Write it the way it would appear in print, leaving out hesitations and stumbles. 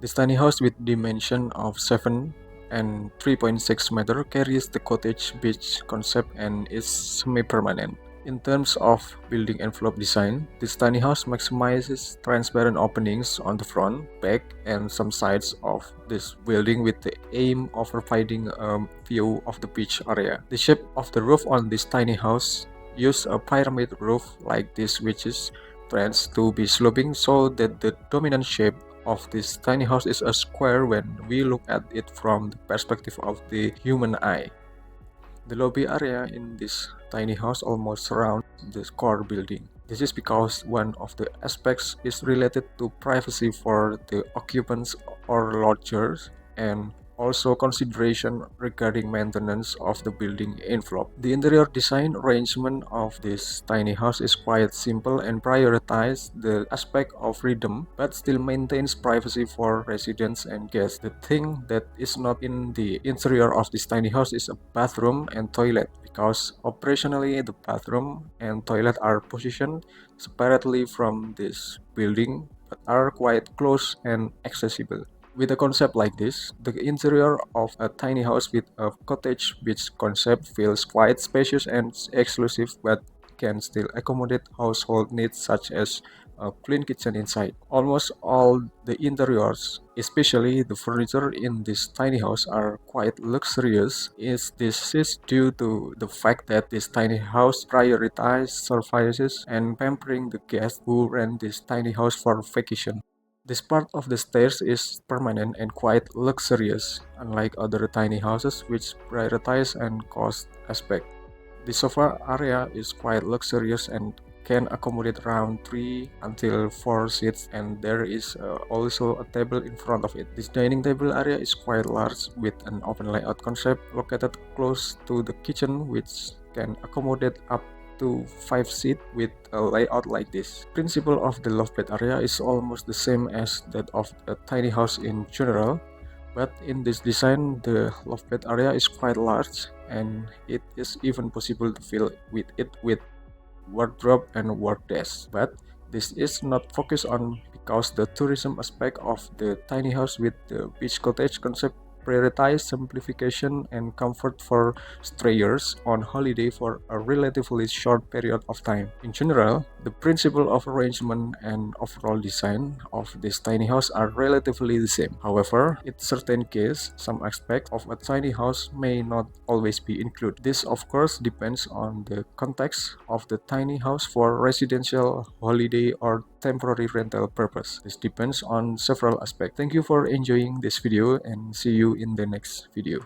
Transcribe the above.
This tiny house with dimension of 7 and 3.6 meter carries the cottage beach concept and is semi-permanent. In terms of building envelope design, this tiny house maximizes transparent openings on the front, back, and some sides of this building with the aim of providing a view of the beach area. The shape of the roof on this tiny house uses a pyramid roof like this, which is tends to be sloping so that the dominant shape of this tiny house is a square when we look at it from the perspective of the human eye. The lobby area in this tiny house almost surrounds the core building. This is because one of the aspects is related to privacy for the occupants or lodgers, and also consideration regarding maintenance of the building envelope. The interior design arrangement of this tiny house is quite simple and prioritizes the aspect of freedom but still maintains privacy for residents and guests. The thing that is not in the interior of this tiny house is a bathroom and toilet, because operationally the bathroom and toilet are positioned separately from this building but are quite close and accessible. With a concept like this, the interior of a tiny house with a cottage beach concept feels quite spacious and exclusive, but can still accommodate household needs such as a clean kitchen inside. Almost all the interiors, especially the furniture in this tiny house, are quite luxurious. This is due to the fact that this tiny house prioritizes services and pampering the guests who rent this tiny house for vacation. This part of the stairs is permanent and quite luxurious, unlike other tiny houses which prioritize and cost aspect. The sofa area is quite luxurious and can accommodate around 3 until 4 seats, and there is also a table in front of it. This dining table area is quite large with an open layout concept located close to the kitchen, which can accommodate up to 5 seats with a layout like this. Principle of the loft bed area is almost the same as that of a tiny house in general, but in this design the loft bed area is quite large, and it is even possible to fill with it with wardrobe and work desk. But this is not focused on because the tourism aspect of the tiny house with the beach cottage concept prioritize simplification and comfort for strayers on holiday for a relatively short period of time. In general, the principle of arrangement and overall design of this tiny house are relatively the same. However, in certain cases, some aspects of a tiny house may not always be included. This of course depends on the context of the tiny house for residential, holiday, or temporary rental purpose. This depends on several aspects. Thank you for enjoying this video and see you in the next video.